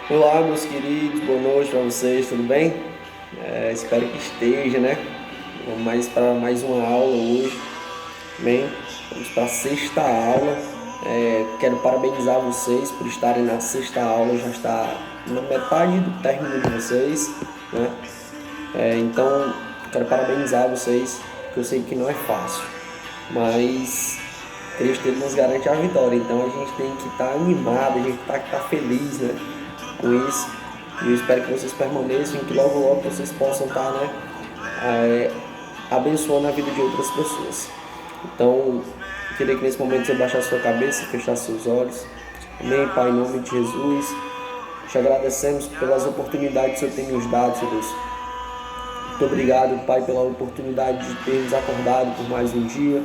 Olá, meus queridos, boa noite para vocês, tudo bem? Espero que esteja, né? Vamos para mais uma aula hoje, bem? Vamos para a sexta aula. Quero parabenizar vocês por estarem na sexta aula, já está na metade do término de vocês, né? Então, quero parabenizar vocês, porque eu sei que não é fácil, mas Cristo ele nos garante a vitória, então a gente tem que estar animado, a gente tem que estar feliz, né? Com isso. E eu espero que vocês permaneçam e que logo logo vocês possam estar, né, abençoando a vida de outras pessoas. Então, eu queria que nesse momento você baixasse sua cabeça e fechasse seus olhos. Amém, Pai, em nome de Jesus. Te agradecemos pelas oportunidades que o Senhor tem nos dado, Senhor Deus. Muito obrigado, Pai, pela oportunidade de termos acordado por mais um dia,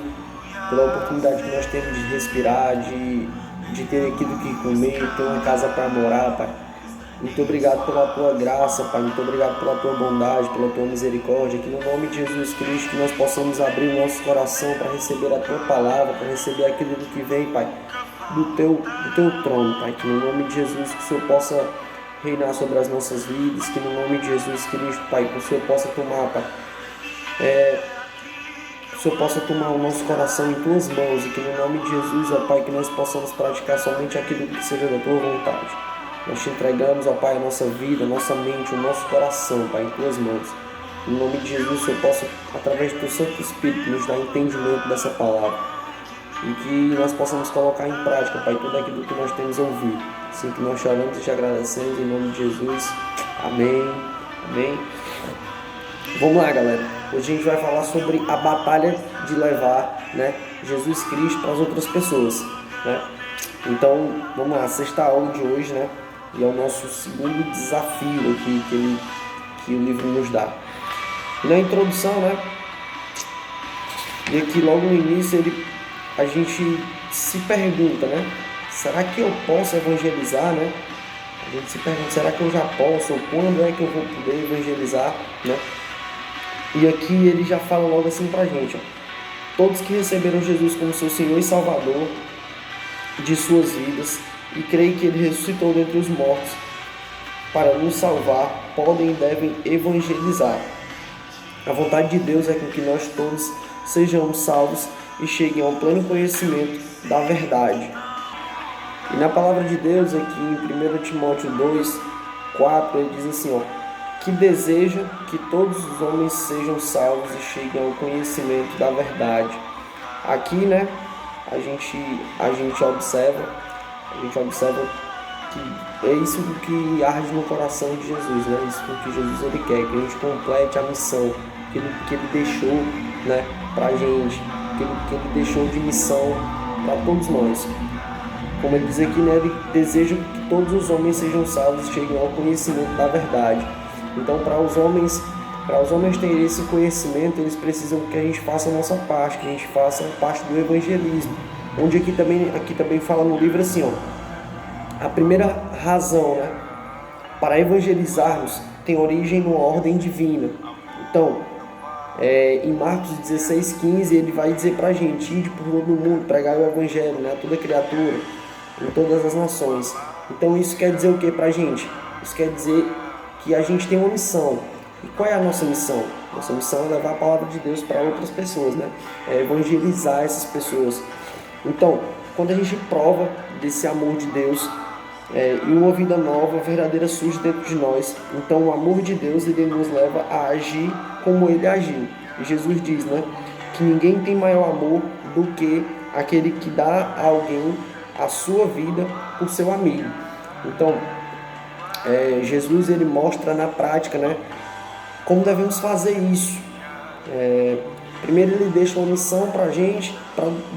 pela oportunidade que nós temos de respirar, de ter aquilo que comer, ter uma casa para morar, Pai. Muito obrigado pela tua graça, Pai. Muito obrigado pela tua bondade, pela tua misericórdia. Que no nome de Jesus Cristo que nós possamos abrir o nosso coração para receber a tua palavra, para receber aquilo que vem, Pai, do teu trono, Pai. Que no nome de Jesus que o Senhor possa reinar sobre as nossas vidas. Que no nome de Jesus Cristo, Pai, que o Senhor possa tomar, Pai, que o Senhor possa tomar o nosso coração em tuas mãos. E que no nome de Jesus, ó Pai, que nós possamos praticar somente aquilo que seja da tua vontade. Nós te entregamos, ó Pai, a nossa vida, a nossa mente, o nosso coração, Pai, em tuas mãos. Em nome de Jesus, que eu possa, através do teu Santo Espírito, nos dar entendimento dessa palavra. E que nós possamos colocar em prática, Pai, tudo aquilo que nós temos ouvido. Assim que nós choramos e te agradecemos, em nome de Jesus. Amém. Amém. Vamos lá, galera. Hoje a gente vai falar sobre a batalha de levar, né, Jesus Cristo para as outras pessoas, né? Então, vamos lá, sexta aula de hoje, né? E é o nosso segundo desafio aqui que o livro nos dá. E na introdução, né? E aqui logo no início a gente se pergunta, né? Será que eu posso evangelizar, né? A gente se pergunta, será que eu já posso? Ou quando é que eu vou poder evangelizar, né? E aqui ele já fala logo assim pra gente, ó. Todos que receberam Jesus como seu Senhor e Salvador de suas vidas e creem que ele ressuscitou dentre os mortos para nos salvar, podem e devem evangelizar. A vontade de Deus é que nós todos sejamos salvos e cheguem ao pleno conhecimento da verdade. E na palavra de Deus, aqui em 1 Timóteo 2, 4, ele diz assim, ó, que deseja que todos os homens sejam salvos e cheguem ao conhecimento da verdade. Aqui, né, a gente observa que é isso que arde no coração de Jesus, né? Isso que Jesus ele quer, que a gente complete a missão que ele deixou, né, pra gente, que ele deixou de missão para todos nós. Como ele diz aqui, né, ele deseja que todos os homens sejam salvos e cheguem ao conhecimento da verdade. Então, para os homens terem esse conhecimento, eles precisam que a gente faça a nossa parte, que a gente faça a parte do evangelismo. Onde aqui também fala no livro assim, ó, a primeira razão, né, para evangelizarmos tem origem numa ordem divina. Então, em Marcos 16:15, ele vai dizer pra gente, ide por todo mundo, pregar o evangelho, né, a toda criatura, em todas as nações. Então isso quer dizer o que pra gente? Isso quer dizer que a gente tem uma missão. E qual é a nossa missão? Nossa missão é levar a palavra de Deus para outras pessoas, né? É evangelizar essas pessoas. Então, quando a gente prova desse amor de Deus e uma vida nova, verdadeira surge dentro de nós, então o amor de Deus ele nos leva a agir como ele agiu. E Jesus diz, né, que ninguém tem maior amor do que aquele que dá a alguém a sua vida por seu amigo. Então, Jesus ele mostra na prática, né, como devemos fazer isso. Primeiro ele deixa uma missão para a gente,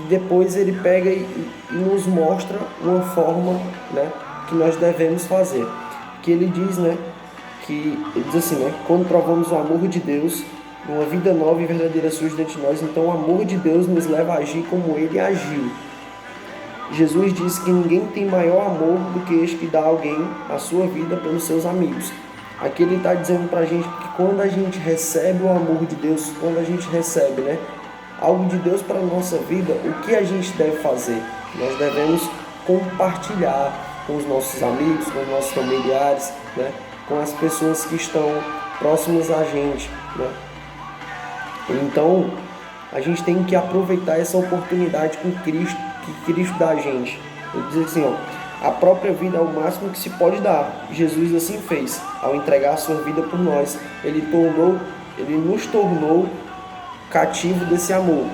depois ele pega e nos mostra uma forma, né, que nós devemos fazer. Que ele diz, né, ele diz assim, né, quando provamos o amor de Deus, uma vida nova e verdadeira surge dentro de nós, então o amor de Deus nos leva a agir como ele agiu. Jesus diz que ninguém tem maior amor do que este que dá a alguém a sua vida pelos seus amigos. Aqui ele está dizendo para a gente que quando a gente recebe o amor de Deus, quando a gente recebe, né, algo de Deus para a nossa vida, o que a gente deve fazer? Nós devemos compartilhar, com os nossos amigos, com os nossos familiares, né? Com as pessoas que estão próximas a gente, né? Então, a gente tem que aproveitar essa oportunidade com Cristo, que Cristo dá a gente. Ele diz assim, ó, a própria vida é o máximo que se pode dar. Jesus assim fez, ao entregar a sua vida por nós. Ele nos tornou cativo desse amor.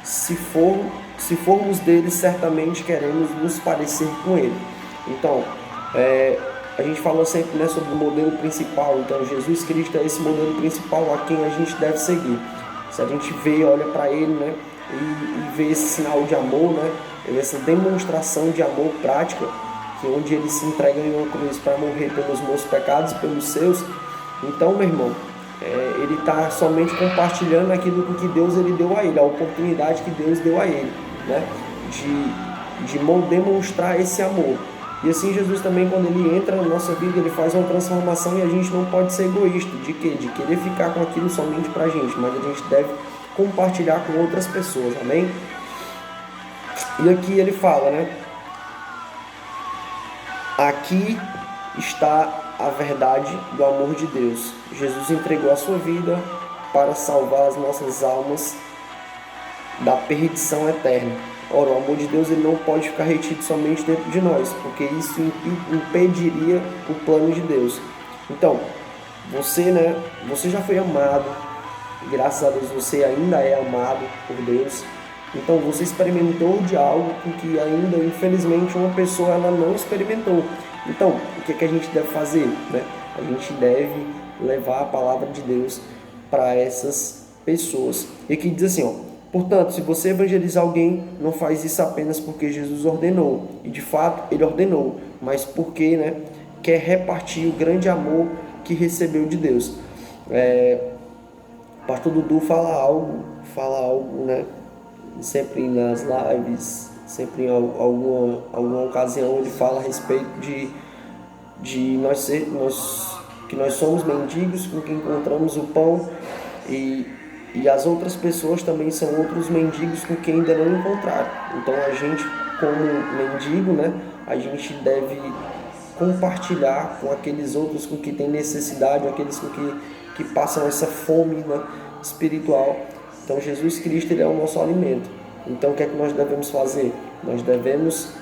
Se formos dele, certamente queremos nos parecer com ele. Então, a gente falou sempre, né, sobre o modelo principal. Então, Jesus Cristo é esse modelo principal a quem a gente deve seguir. Se a gente vê, olha para ele, né, e vê esse sinal de amor, né, essa demonstração de amor prática, que onde ele se entrega em uma cruz para morrer pelos meus pecados e pelos seus, então, meu irmão, ele está somente compartilhando aquilo que Deus ele deu a ele, a oportunidade que Deus deu a ele, né, de demonstrar esse amor. E assim Jesus também, quando ele entra na nossa vida, ele faz uma transformação e a gente não pode ser egoísta. De quê? De querer ficar com aquilo somente pra gente, mas a gente deve compartilhar com outras pessoas, amém? E aqui ele fala, né? Aqui está a verdade do amor de Deus. Jesus entregou a sua vida para salvar as nossas almas da perdição eterna. Ora, o amor de Deus ele não pode ficar retido somente dentro de nós, porque isso impediria o plano de Deus. Então, você já foi amado, graças a Deus você ainda é amado por Deus. Então, você experimentou de algo que ainda, infelizmente, uma pessoa ela não experimentou. Então, o que a gente deve fazer, né? A gente deve levar a palavra de Deus para essas pessoas. E aqui diz assim, ó, portanto, se você evangelizar alguém, não faz isso apenas porque Jesus ordenou, e de fato ele ordenou, mas porque, né, quer repartir o grande amor que recebeu de Deus. O pastor Dudu fala algo, né, sempre nas lives, sempre em alguma ocasião ele fala a respeito de que nós somos mendigos com que encontramos o pão e as outras pessoas também são outros mendigos com quem ainda não encontraram. Então a gente, como mendigo, né, a gente deve compartilhar com aqueles outros com que tem necessidade, aqueles com que passam essa fome, né, espiritual. Então Jesus Cristo ele é o nosso alimento. Então o que é que nós devemos fazer? Nós devemos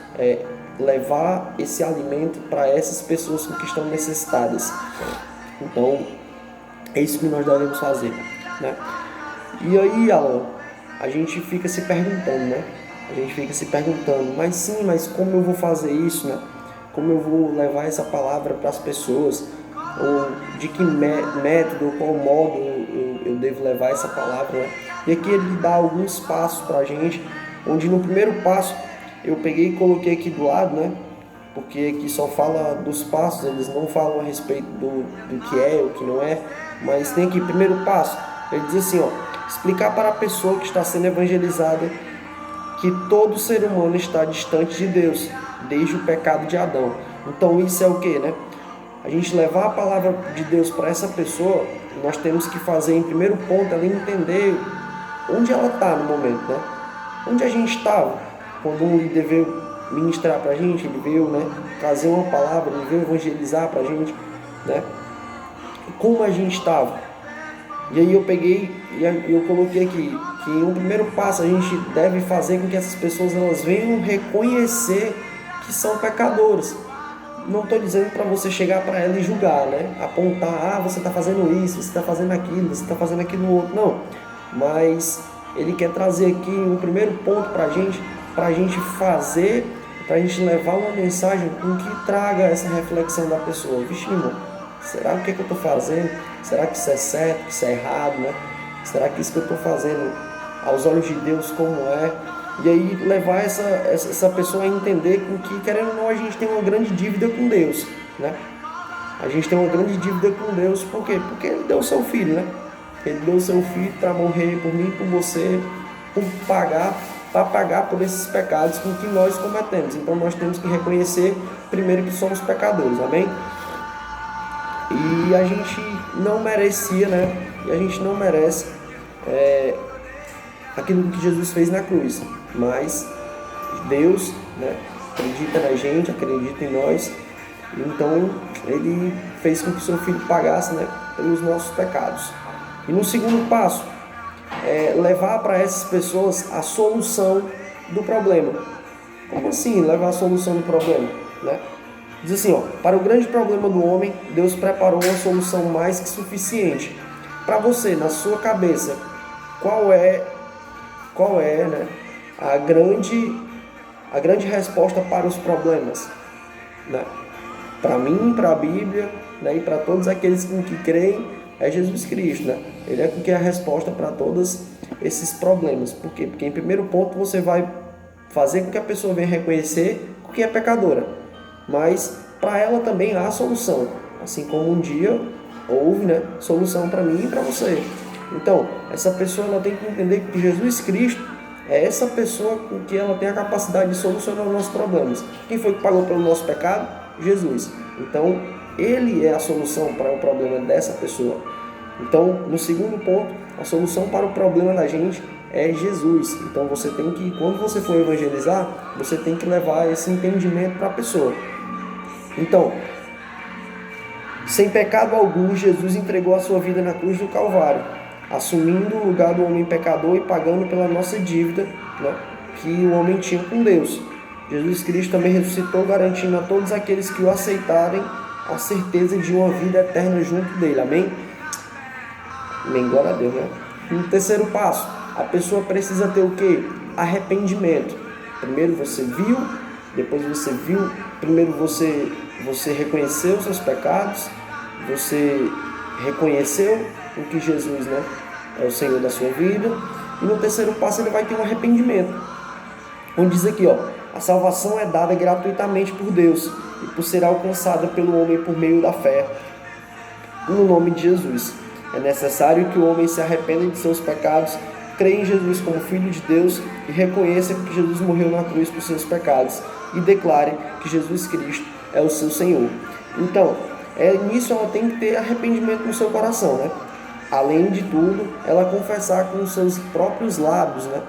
levar esse alimento para essas pessoas que estão necessitadas. Então é isso que nós devemos fazer, né? E aí, Alan, a gente fica se perguntando, né? Mas como eu vou fazer isso, né? Como eu vou levar essa palavra para as pessoas? Ou de que método, qual modo eu devo levar essa palavra, né? E aqui ele dá alguns passos para a gente, onde no primeiro passo eu peguei e coloquei aqui do lado, né? Porque aqui só fala dos passos, eles não falam a respeito do que é, o que não é, mas tem aqui, primeiro passo, ele diz assim, ó, explicar para a pessoa que está sendo evangelizada que todo ser humano está distante de Deus, desde o pecado de Adão. Então isso é o que, né? A gente levar a palavra de Deus para essa pessoa, nós temos que fazer, em primeiro ponto, ela entender onde ela está no momento, né? Onde a gente estava, quando um líder veio ministrar para a gente, ele veio, né, trazer uma palavra, ele veio evangelizar para a gente, né? Como a gente estava. E aí eu peguei e eu coloquei aqui que em um primeiro passo a gente deve fazer com que essas pessoas elas venham reconhecer que são pecadoras. Não estou dizendo para você chegar para ela e julgar, né? Apontar, você está fazendo isso, você está fazendo aquilo, você está fazendo aquilo outro. Não, mas ele quer trazer aqui um primeiro ponto para a gente fazer, para a gente levar uma mensagem com que traga essa reflexão da pessoa. Vixe, irmão, será o que eu estou fazendo? Será que isso é certo, que isso é errado, né? Será que isso que eu estou fazendo aos olhos de Deus como é? E aí levar essa pessoa a entender que, querendo ou não, a gente tem uma grande dívida com Deus, né? A gente tem uma grande dívida com Deus, por quê? Porque Ele deu o seu Filho, né? Ele deu o seu Filho para morrer por mim, por você, para pagar por esses pecados com que nós cometemos. Então nós temos que reconhecer primeiro que somos pecadores, amém? E a gente não merecia, né? E a gente não merece aquilo que Jesus fez na cruz. Mas Deus, né, acredita na gente, acredita em nós. Então, ele fez com que seu filho pagasse, né, pelos nossos pecados. E no segundo passo, levar para essas pessoas a solução do problema. Como assim levar a solução do problema? Né? Diz assim, ó, para o grande problema do homem, Deus preparou uma solução mais que suficiente. Para você, na sua cabeça, qual é, né, a grande resposta para os problemas? Né? Para mim, para a Bíblia, né, e para todos aqueles que creem, é Jesus Cristo. Né? Ele é que é a resposta para todos esses problemas. Por quê? Porque em primeiro ponto você vai fazer com que a pessoa venha reconhecer que é pecadora. Mas para ela também há solução. Assim como um dia houve, né, solução para mim e para você. Então, essa pessoa ela tem que entender que Jesus Cristo é essa pessoa com que ela tem a capacidade de solucionar os nossos problemas. Quem foi que pagou pelo nosso pecado? Jesus. Então, ele é a solução para o problema dessa pessoa. Então, no segundo ponto, a solução para o problema da gente é Jesus. Então, você tem que, quando você for evangelizar, você tem que levar esse entendimento para a pessoa. Então, sem pecado algum, Jesus entregou a sua vida na cruz do Calvário, assumindo o lugar do homem pecador e pagando pela nossa dívida, né, que o homem tinha com Deus. Jesus Cristo também ressuscitou, garantindo a todos aqueles que o aceitarem a certeza de uma vida eterna junto dele. Amém? Amém, glória a Deus, né? No terceiro passo, a pessoa precisa ter o quê? Arrependimento. Primeiro você viu, depois você viu, primeiro você reconheceu os seus pecados, você reconheceu o que Jesus, né, é o Senhor da sua vida, e no terceiro passo ele vai ter um arrependimento. Onde diz aqui, ó, a salvação é dada gratuitamente por Deus e por ser alcançada pelo homem por meio da fé no nome de Jesus. É necessário que o homem se arrependa de seus pecados, creia em Jesus como Filho de Deus e reconheça que Jesus morreu na cruz por seus pecados e declare que Jesus Cristo é o seu Senhor. Então, nisso ela tem que ter arrependimento no seu coração, né? Além de tudo, ela confessar com os seus próprios lábios, né,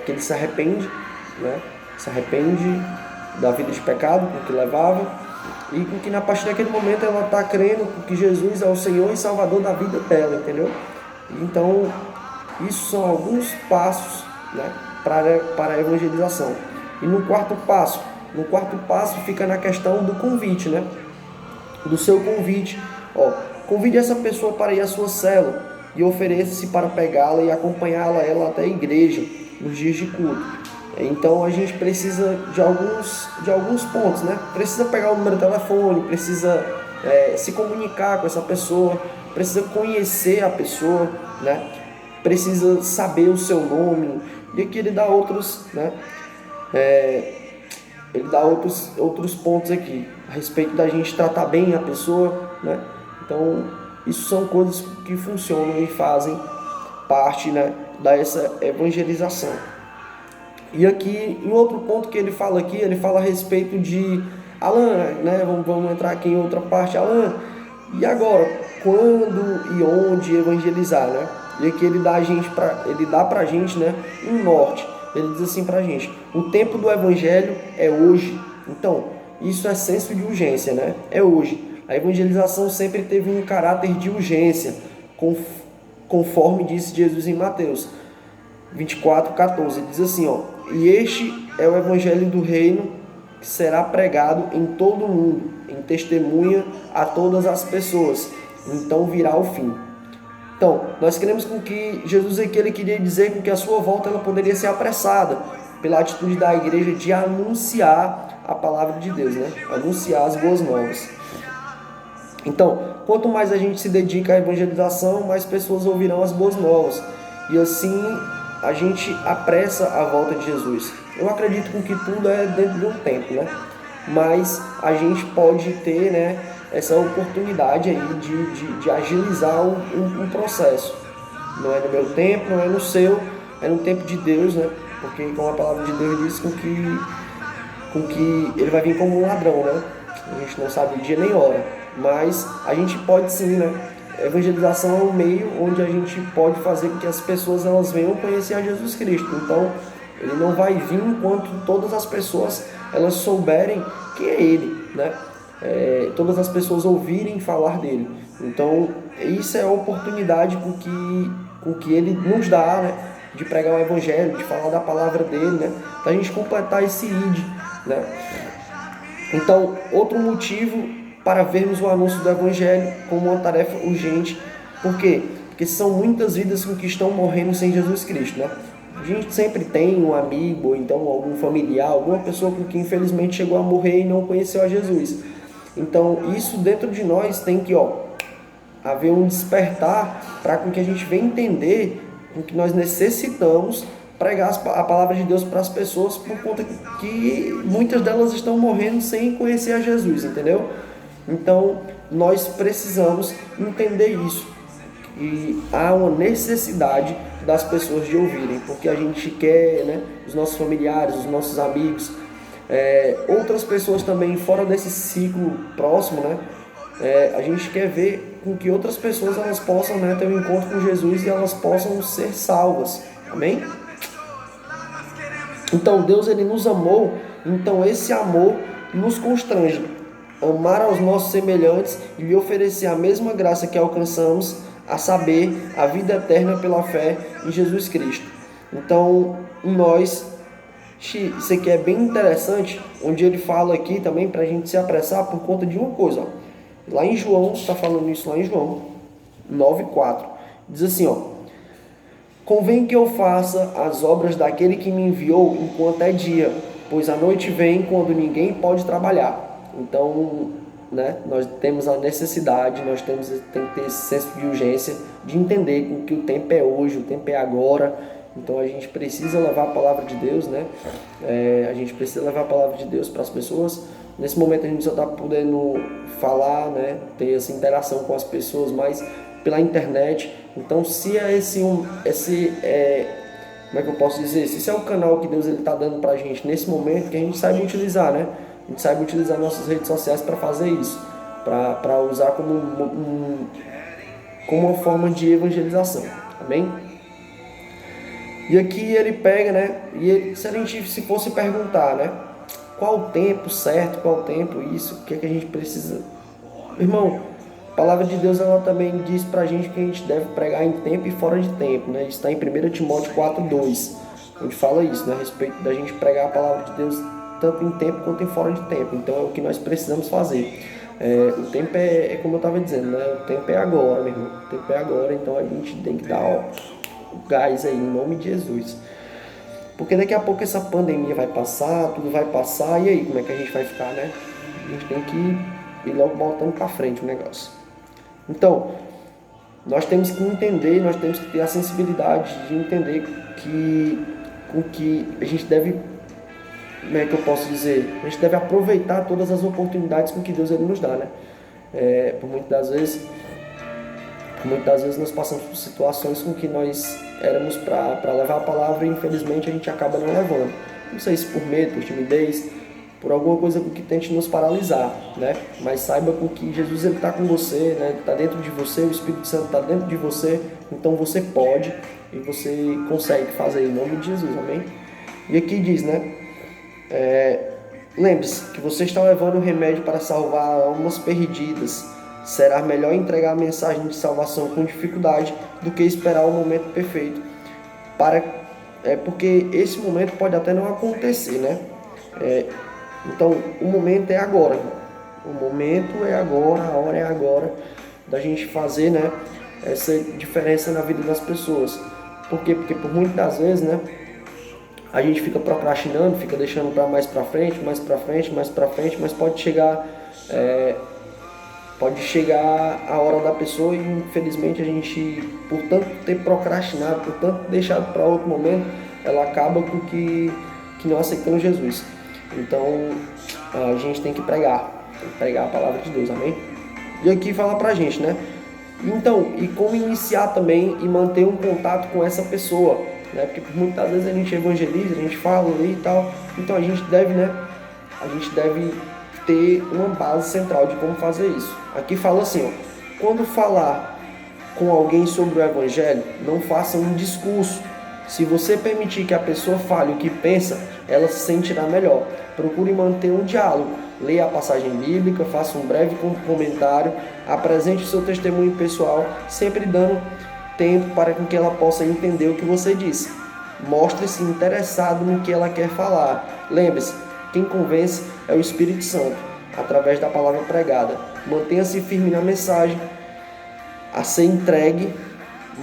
que ele se arrepende, né? Se arrepende da vida de pecado com que levava e com que a partir daquele momento ela está crendo que Jesus é o Senhor e Salvador da vida dela, entendeu? Então, isso são alguns passos, né, para a evangelização. E no quarto passo fica na questão do convite, né? Do seu convite. Ó, convide essa pessoa para ir à sua célula e ofereça-se para pegá-la e acompanhá-la até a igreja nos dias de culto. Então a gente precisa de alguns pontos, né? Precisa pegar o número de telefone, precisa se comunicar com essa pessoa, precisa conhecer a pessoa, né? Precisa saber o seu nome. E aqui ele dá outros, né? Ele dá outros pontos aqui a respeito da gente tratar bem a pessoa, né? Então isso são coisas que funcionam e fazem parte, né, dessa evangelização. E aqui, em outro ponto que ele fala aqui, ele fala a respeito de Alan, né? Vamos entrar aqui em outra parte. Alan, e agora? Quando e onde evangelizar, né? E aqui ele dá pra gente, né, um norte. Ele diz assim pra gente: o tempo do evangelho é hoje. Então, isso é senso de urgência, né? É hoje. A evangelização sempre teve um caráter de urgência, conforme disse Jesus em Mateus 24:14. Ele diz assim, ó: e este é o evangelho do reino que será pregado em todo o mundo, em testemunha a todas as pessoas. Então virá o fim. Então, nós queremos com que Jesus aqui ele queria dizer com que a sua volta ela poderia ser apressada pela atitude da igreja de anunciar a palavra de Deus, né? Anunciar as boas novas. Então, quanto mais a gente se dedica à evangelização, mais pessoas ouvirão as boas novas. E assim a gente apressa a volta de Jesus. Eu acredito que tudo é dentro de um tempo, né? Mas a gente pode ter, né, essa oportunidade aí de agilizar um processo. Não é no meu tempo, não é no seu, é no tempo de Deus, né? Porque como a palavra de Deus diz com que ele vai vir como um ladrão, né? A gente não sabe o dia nem hora, mas a gente pode sim, né? Evangelização é um meio onde a gente pode fazer com que as pessoas elas venham conhecer a Jesus Cristo. Então, ele não vai vir enquanto todas as pessoas elas souberem quem é Ele, né? Todas as pessoas ouvirem falar dele. Então, isso é a oportunidade com que Ele nos dá, né? De pregar o Evangelho, de falar da palavra dele, né? Da gente completar esse ID, né? Então, outro motivo para vermos o anúncio do Evangelho como uma tarefa urgente. Por quê? Porque são muitas vidas que estão morrendo sem Jesus Cristo, né? A gente sempre tem um amigo, ou então algum familiar, alguma pessoa com que infelizmente chegou a morrer e não conheceu a Jesus. Então, isso dentro de nós tem que, haver um despertar para que a gente venha entender o que nós necessitamos pregar a palavra de Deus para as pessoas, por conta que muitas delas estão morrendo sem conhecer a Jesus, entendeu? Então, nós precisamos entender isso. E há uma necessidade das pessoas de ouvirem, porque a gente quer, né, os nossos familiares, os nossos amigos, outras pessoas também fora desse ciclo próximo, né, a gente quer ver com que outras pessoas elas possam, né, ter um encontro com Jesus e elas possam ser salvas. Amém? Então Deus ele nos amou, então esse amor nos constrange. Amar aos nossos semelhantes e lhe oferecer a mesma graça que alcançamos, a saber, a vida eterna pela fé em Jesus Cristo. Então, nós, isso aqui é bem interessante, onde ele fala aqui também para a gente se apressar por conta de uma coisa. Lá em João, está falando isso lá em João 9,4, diz assim, convém que eu faça as obras daquele que me enviou enquanto é dia, pois a noite vem quando ninguém pode trabalhar. Então, né, nós temos a necessidade, tem que ter esse senso de urgência, de entender que o tempo é hoje, o tempo é agora. Então a gente precisa levar a palavra de Deus, né? A gente precisa levar a palavra de Deus para as pessoas. Nesse momento a gente só está podendo falar, né, ter essa interação com as pessoas, mas pela internet. Então, se é como é que eu posso dizer? Se esse é o canal que Deus está dando para a gente nesse momento, que a gente saiba utilizar, né? A gente saiba utilizar nossas redes sociais para fazer isso, para usar como uma forma de evangelização. Amém? E aqui ele pega, né? Se a gente fosse perguntar, né? Qual o tempo certo, qual o tempo isso, o que é que a gente precisa? Irmão, a palavra de Deus ela também diz pra gente que a gente deve pregar em tempo e fora de tempo, né? Isso está em 1 Timóteo 4,2, onde fala isso, né? A respeito da gente pregar a palavra de Deus tanto em tempo quanto em fora de tempo. Então é o que nós precisamos fazer. O tempo é como eu estava dizendo, né? O tempo é agora, meu irmão. O tempo é agora, então a gente tem que dar o gás aí, em nome de Jesus. Porque daqui a pouco essa pandemia vai passar, tudo vai passar, e aí, como é que a gente vai ficar, né? A gente tem que ir logo botando para frente o negócio. Então, nós temos que entender, nós temos que ter a sensibilidade de entender que a gente deve, como é que eu posso dizer? A gente deve aproveitar todas as oportunidades com que Deus ele nos dá, né? Por muitas das vezes nós passamos por situações com que nós éramos para levar a palavra e infelizmente a gente acaba não levando. Não sei se por medo, por timidez, por alguma coisa que tente nos paralisar, né? Mas saiba que Jesus ele está com você, né? Está dentro de você, o Espírito Santo está dentro de você, então você pode e você consegue fazer em nome de Jesus, amém? E aqui diz, né? Lembre-se que você está levando o remédio para salvar almas perdidas. Será melhor entregar a mensagem de salvação com dificuldade do que esperar o momento perfeito. Porque esse momento pode até não acontecer, né? Então, o momento é agora. Irmão. O momento é agora, a hora é agora da gente fazer, né, essa diferença na vida das pessoas. Por quê? Porque por muitas das vezes, né, a gente fica procrastinando, fica deixando para mais para frente, mas pode chegar a hora da pessoa e infelizmente a gente, por tanto ter procrastinado, por tanto deixado para outro momento, ela acaba com que não aceitando Jesus. Então a gente tem que pregar a palavra de Deus, amém? E aqui fala pra gente, né? Então, e como iniciar também e manter um contato com essa pessoa, né? Porque muitas vezes a gente evangeliza, a gente fala ali e tal, então a gente deve, né? A gente deve ter uma base central de como fazer isso. Aqui fala assim, quando falar com alguém sobre o Evangelho, não faça um discurso, Se você permitir que a pessoa fale o que pensa, ela se sentirá melhor. Procure manter um diálogo. Leia a passagem bíblica, faça um breve comentário, apresente o seu testemunho pessoal, sempre dando tempo para que ela possa entender o que você disse. Mostre-se interessado no que ela quer falar. Lembre-se, quem convence é o Espírito Santo, através da palavra pregada. Mantenha-se firme na mensagem, a ser entregue,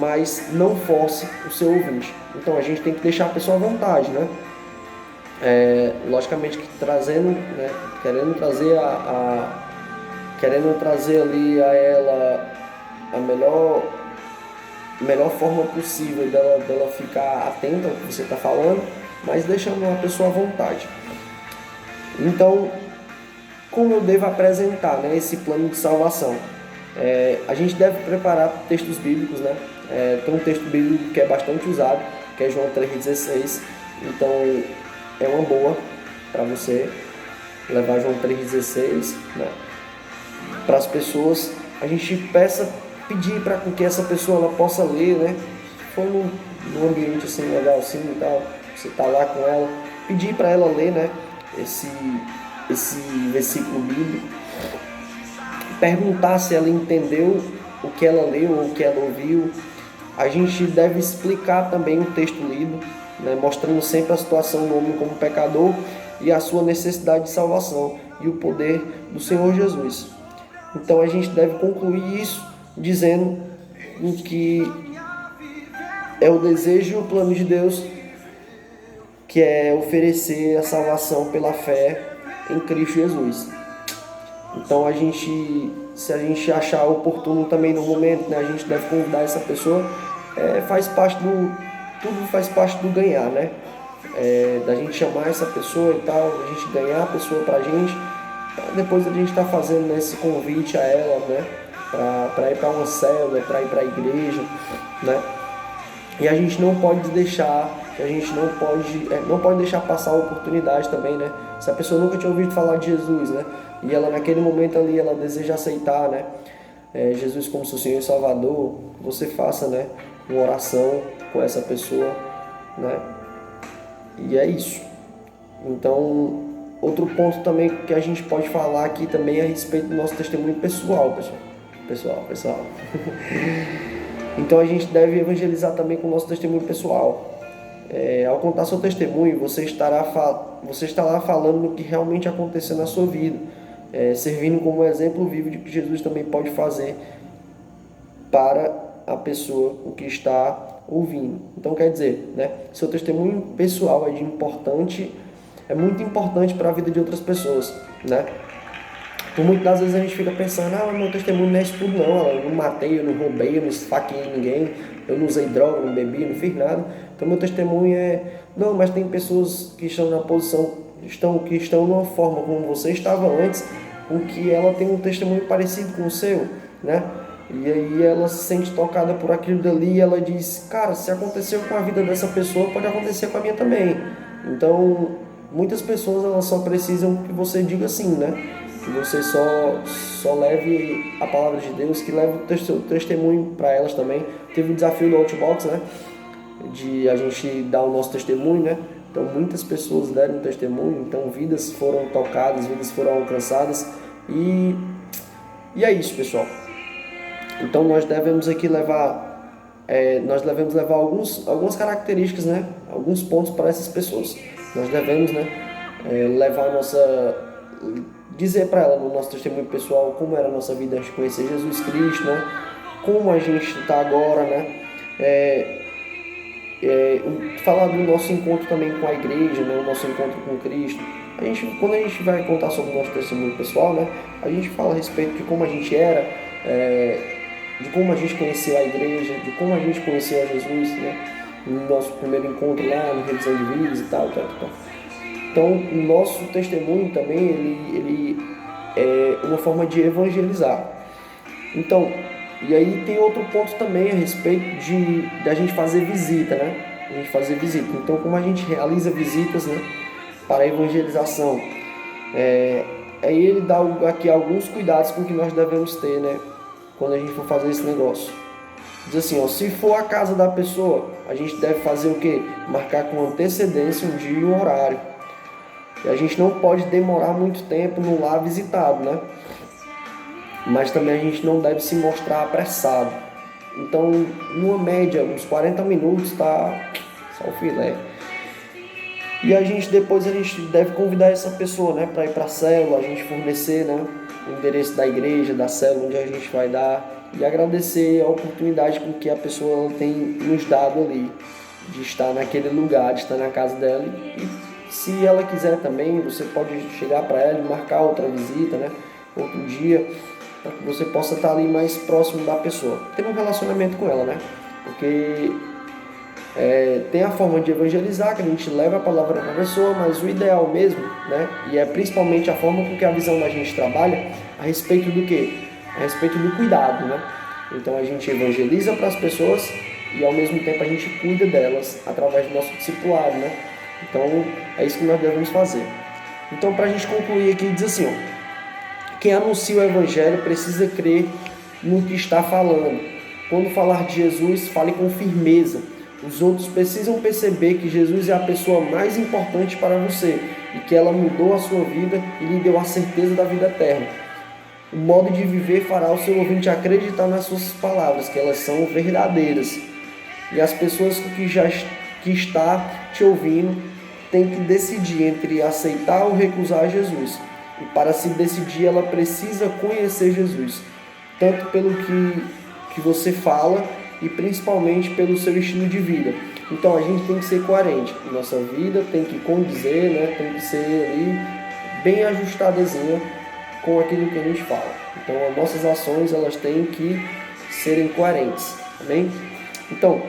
mas não force o seu ouvinte. Então a gente tem que deixar a pessoa à vontade, né? Logicamente que trazendo, né? Querendo trazer ali a ela a melhor forma possível dela ficar atenta ao que você está falando, mas deixando a pessoa à vontade. Então, como eu devo apresentar, né, esse plano de salvação? A gente deve preparar textos bíblicos, né? Tem um texto bíblico que é bastante usado, que é João 3,16. Então, é uma boa para você levar João 3,16, né, para as pessoas. A gente pedir para que essa pessoa ela possa ler, né? Se for num ambiente assim legal assim e tal, você tá lá com ela, pedir para ela ler, né? Esse versículo bíblico, perguntar se ela entendeu o que ela leu ou o que ela ouviu. A gente deve explicar também o texto lido, né? Mostrando sempre a situação do homem como pecador e a sua necessidade de salvação e o poder do Senhor Jesus. Então a gente deve concluir isso dizendo que é o desejo e o plano de Deus, que é oferecer a salvação pela fé em Cristo Jesus. Então se a gente achar oportuno também no momento, né, a gente deve convidar essa pessoa. Tudo faz parte do ganhar, né? Da gente chamar essa pessoa e tal, a gente ganhar a pessoa pra gente, depois a gente tá fazendo, né, esse convite a ela, né, para ir para uma célula, para ir para a igreja, né? E a gente não pode deixar passar a oportunidade também, né? Se a pessoa nunca tinha ouvido falar de Jesus, né, e ela naquele momento ali ela deseja aceitar, né, Jesus como seu Senhor e Salvador, você faça, né, uma oração com essa pessoa, né? E é isso. Então, outro ponto também que a gente pode falar aqui também é a respeito do nosso testemunho pessoal, pessoal. Então a gente deve evangelizar também com o nosso testemunho pessoal. Ao contar seu testemunho, você estará falando do que realmente aconteceu na sua vida, servindo como exemplo vivo de que Jesus também pode fazer para a pessoa o que está ouvindo. Então quer dizer, né, seu testemunho pessoal é muito importante para a vida de outras pessoas, né? Por muitas das vezes a gente fica pensando, meu testemunho não é isso tudo não, eu não matei, eu não roubei, eu não esfaqueei ninguém, eu não usei droga, não bebi, não fiz nada. Então meu testemunho não, mas tem pessoas que estão na posição, que estão numa forma como você estava antes, com que ela tem um testemunho parecido com o seu, né? E aí ela se sente tocada por aquilo dali e ela diz, cara, se aconteceu com a vida dessa pessoa, pode acontecer com a minha também. Então, muitas pessoas elas só precisam que você diga sim, né? Que você só leve a palavra de Deus, que leve o seu testemunho para elas também. Teve o desafio do Outbox, né? De a gente dar o nosso testemunho, né? Então, muitas pessoas deram um testemunho, então vidas foram tocadas, vidas foram alcançadas. E é isso, pessoal. Então nós devemos aqui levar algumas características, né? Alguns pontos para essas pessoas. Nós devemos, né, dizer para ela no nosso testemunho pessoal como era a nossa vida antes de conhecer Jesus Cristo, né? Como a gente está agora, né? Falar do nosso encontro também com a igreja, né? O nosso encontro com Cristo. Quando a gente vai contar sobre o nosso testemunho pessoal, né? A gente fala a respeito de como a gente era, de como a gente conheceu a igreja, de como a gente conheceu a Jesus, né? No nosso primeiro encontro lá, no Revisão de Vidas e tal. Então, o nosso testemunho também, ele é uma forma de evangelizar. Então, e aí tem outro ponto também a respeito da gente fazer visita, né? A gente fazer visita. Então, como a gente realiza visitas, né, para a evangelização, aí ele dá aqui alguns cuidados com que nós devemos ter, né, quando a gente for fazer esse negócio. Diz assim, ó, se for a casa da pessoa, a gente deve fazer o quê? Marcar com antecedência um dia e um horário. E a gente não pode demorar muito tempo no lar visitado, né? Mas também a gente não deve se mostrar apressado. Então, numa média, uns 40 minutos, tá só o filé. E depois a gente deve convidar essa pessoa, né, para ir para a célula, a gente fornecer, né, o endereço da igreja, da célula onde a gente vai dar e agradecer a oportunidade com que a pessoa tem nos dado ali, de estar naquele lugar, de estar na casa dela. E se ela quiser também, você pode chegar para ela e marcar outra visita, né, outro dia, para que você possa estar ali mais próximo da pessoa, ter um relacionamento com ela, né, porque tem a forma de evangelizar, que a gente leva a palavra para a pessoa, mas o ideal mesmo, né, e é principalmente a forma com que a visão da gente trabalha, a respeito do quê? A respeito do cuidado, né? Então a gente evangeliza para as pessoas e ao mesmo tempo a gente cuida delas através do nosso discipulado, né? Então é isso que nós devemos fazer. Então, para a gente concluir aqui, diz assim, ó, quem anuncia o evangelho precisa crer no que está falando. Quando falar de Jesus, fale com firmeza. Os outros precisam perceber que Jesus é a pessoa mais importante para você e que ela mudou a sua vida e lhe deu a certeza da vida eterna. O modo de viver fará o seu ouvinte acreditar nas suas palavras, que elas são verdadeiras. E as pessoas que está te ouvindo têm que decidir entre aceitar ou recusar Jesus. E para se decidir, ela precisa conhecer Jesus, tanto pelo que você fala e principalmente pelo seu estilo de vida. Então a gente tem que ser coerente. Nossa vida tem que condizer, né? Tem que ser ali bem ajustadazinha com aquilo que a gente fala. Então as nossas ações elas têm que serem coerentes. Amém? Então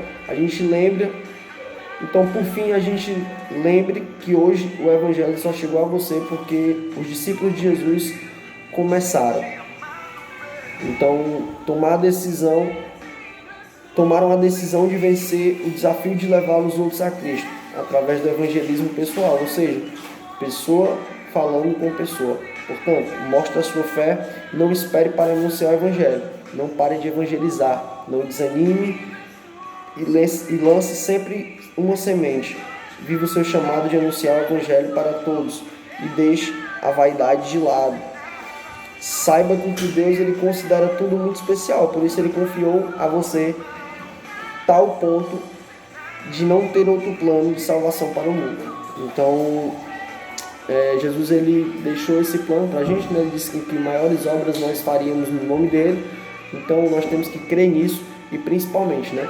por fim a gente lembre que hoje o evangelho só chegou a você porque os discípulos de Jesus começaram. Então tomaram a decisão de vencer o desafio de levar os outros a Cristo, através do evangelismo pessoal, ou seja, pessoa falando com pessoa. Portanto, mostre a sua fé, não espere para anunciar o evangelho, não pare de evangelizar, não desanime e lance sempre uma semente. Viva o seu chamado de anunciar o evangelho para todos e deixe a vaidade de lado. Saiba que Deus ele considera tudo muito especial, por isso ele confiou a você tal ponto de não ter outro plano de salvação para o mundo. Então, Jesus ele deixou esse plano para a gente, né? Ele disse que maiores obras nós faríamos no nome dele. Então, nós temos que crer nisso e principalmente, né,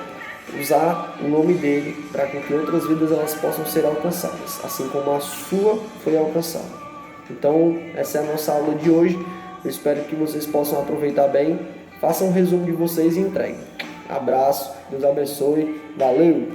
usar o nome dele para que outras vidas elas possam ser alcançadas, assim como a sua foi alcançada. Então, essa é a nossa aula de hoje. Eu espero que vocês possam aproveitar bem. Façam um resumo de vocês e entreguem. Abraço, Deus abençoe, valeu!